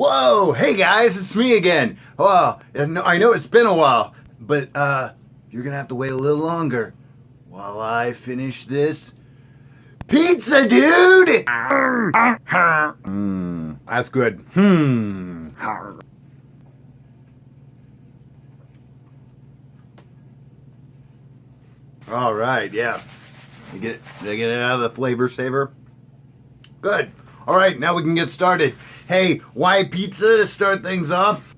Whoa, hey guys, it's me again. Well, I know it's been a while, but you're gonna have to wait a little longer while I finish this pizza, dude. That's good. All right, yeah. Did I get it out of the flavor saver? Good. All right, now we can get started. Hey, why pizza to start things off?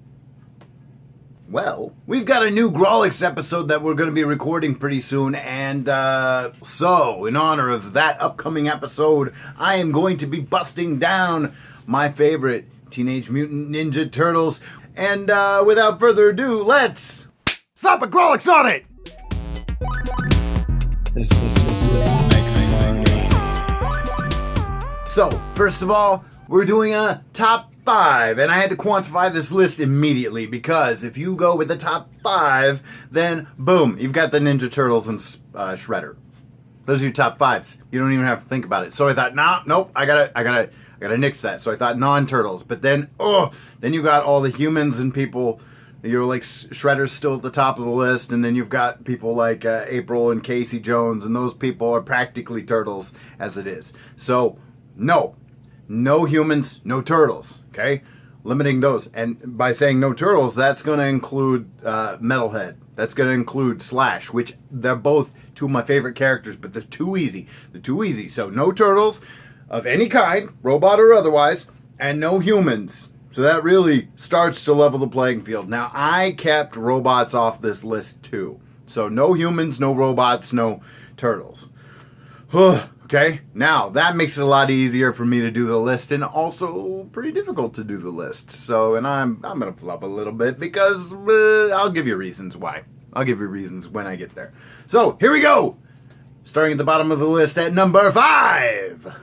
Well, we've got a new Grawlix episode that we're going to be recording pretty soon, and so in honor of that upcoming episode, I am going to be busting down my favorite Teenage Mutant Ninja Turtles. And without further ado, let's slap a Grawlix on it! So, first of all, we're doing a top 5, and I had to quantify this list immediately because if you go with the top 5, then boom, you've got the Ninja Turtles and Shredder. Those are your top 5s. You don't even have to think about it. So I thought, nope, I gotta nix that. So I thought non-turtles, but then then you got all the humans and people. You're like Shredder's still at the top of the list, and then you've got people like April and Casey Jones, and those people are practically turtles as it is. So no humans, no turtles. Okay, limiting those, and by saying no turtles, that's going to include Metalhead. That's going to include Slash, which they're both two of my favorite characters, but they're too easy. So no turtles of any kind, robot or otherwise, and no humans. So that really starts to level the playing field. Now, I kept robots off this list too. So no humans, no robots, no turtles. Okay, now that makes it a lot easier for me to do the list, and also pretty difficult to do the list. So, and I'm gonna flub a little bit because I'll give you reasons why. I'll give you reasons when I get there. So here we go. Starting at the bottom of the list at number 5.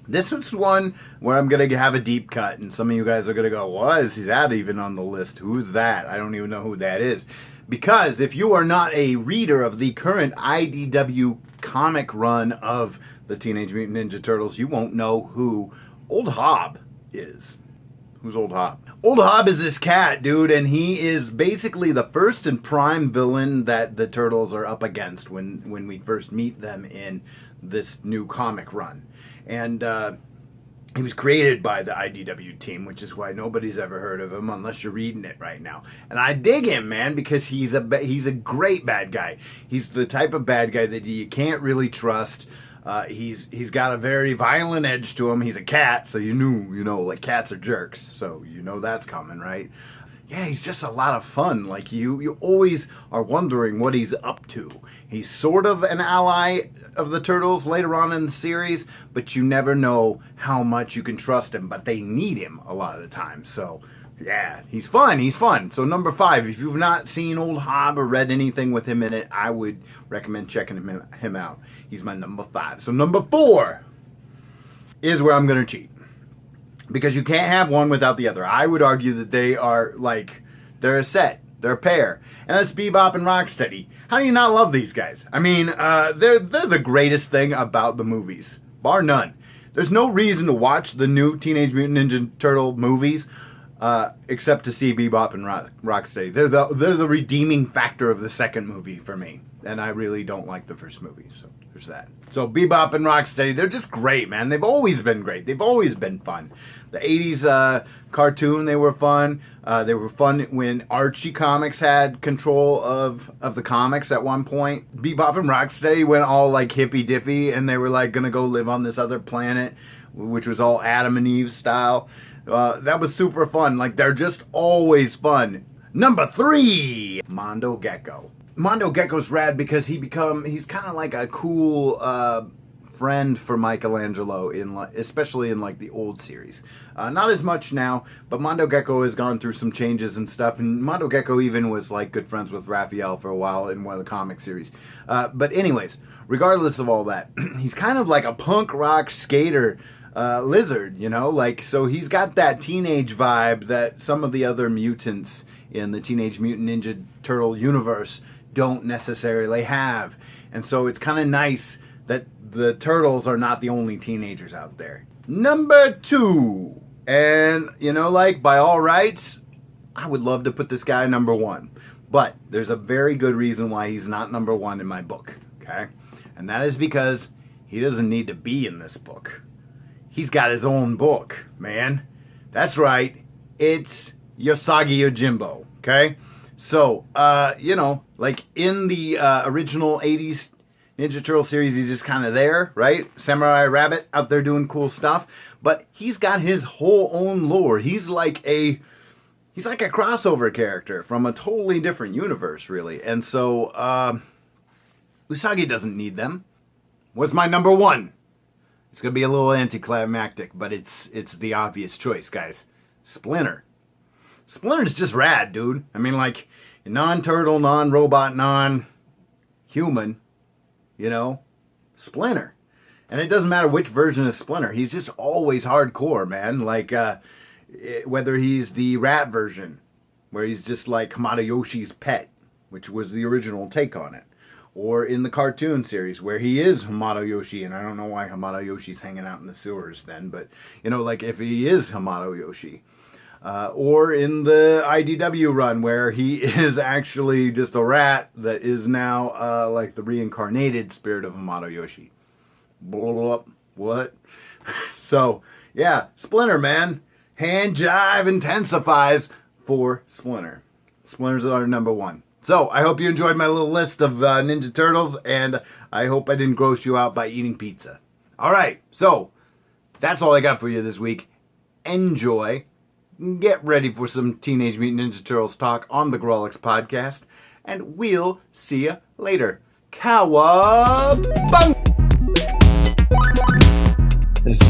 This is one where I'm going to have a deep cut, and some of you guys are going to go, why is that even on the list? Who's that? I don't even know who that is. Because if you are not a reader of the current IDW comic run of the Teenage Mutant Ninja Turtles, you won't know who Old Hob is. Who's Old Hob? Old Hob is this cat, dude, and he is basically the first and prime villain that the Turtles are up against when we first meet them in this new comic run. And he was created by the IDW team, which is why nobody's ever heard of him unless you're reading it right now. And I dig him, man, because he's a great bad guy. He's the type of bad guy that you can't really trust. He's got a very violent edge to him. He's a cat, so like cats are jerks, so you know that's coming, right? Yeah, he's just a lot of fun. Like you always are wondering what he's up to. He's sort of an ally of the Turtles later on in the series, but you never know how much you can trust him. But they need him a lot of the time. So yeah, he's fun. So number 5, if you've not seen Old Hob or read anything with him in it, I would recommend checking him out. He's my number 5. So number 4 is where I'm going to cheat. Because you can't have one without the other. I would argue that they are they're a set. They're a pair. And that's Bebop and Rocksteady. How do you not love these guys? I mean, they're the greatest thing about the movies. Bar none. There's no reason to watch the new Teenage Mutant Ninja Turtle movies except to see Bebop and Rocksteady. They're the redeeming factor of the second movie for me. And I really don't like the first movie, so there's that. So Bebop and Rocksteady, they're just great, man. They've always been great. They've always been fun. The 80s cartoon, they were fun. They were fun when Archie Comics had control of the comics at one point. Bebop and Rocksteady went all like hippy-dippy, and they were like going to go live on this other planet, which was all Adam and Eve style. That was super fun. Like, they're just always fun. Number 3, Mondo Gecko. Mondo Gecko's rad because he's kind of like a cool friend for Michelangelo especially in like the old series. Not as much now, but Mondo Gecko has gone through some changes and stuff, and Mondo Gecko even was like good friends with Raphael for a while in one of the comic series. But anyways, regardless of all that, he's kind of like a punk rock skater lizard, so he's got that teenage vibe that some of the other mutants in the Teenage Mutant Ninja Turtle universe don't necessarily have. And so it's kind of nice that the Turtles are not the only teenagers out there. Number 2, And, you know, like, by all rights, I would love to put this guy number 1. But there's a very good reason why he's not number 1 in my book, okay? And that is because he doesn't need to be in this book. He's got his own book, man. That's right. It's Usagi Yojimbo, okay? So, you know, like in the original 80s Ninja Turtle series, he's just kind of there, right? Samurai Rabbit out there doing cool stuff. But he's got his whole own lore. He's like a crossover character from a totally different universe, really. And so, Usagi doesn't need them. What's my number 1? It's going to be a little anticlimactic, but it's the obvious choice, guys. Splinter. Splinter's just rad, dude. I mean, like, non-turtle, non-robot, non-human, you know? Splinter. And it doesn't matter which version of Splinter. He's just always hardcore, man. Like, whether he's the rat version, where he's just like Hamato Yoshi's pet, which was the original take on it. Or in the cartoon series, where he is Hamato Yoshi, and I don't know why Hamato Yoshi's hanging out in the sewers then, but, you know, like, if he is Hamato Yoshi. Or in the IDW run, where he is actually just a rat that is now, like, the reincarnated spirit of Hamato Yoshi. Blah, blah, blah. What? So, yeah, Splinter, man. Hand jive intensifies for Splinter. Splinter's our number 1. So, I hope you enjoyed my little list of Ninja Turtles, and I hope I didn't gross you out by eating pizza. Alright, so, that's all I got for you this week. Enjoy. Get ready for some Teenage Mutant Ninja Turtles talk on the Grawlix podcast, and we'll see you later. Cowabunga! This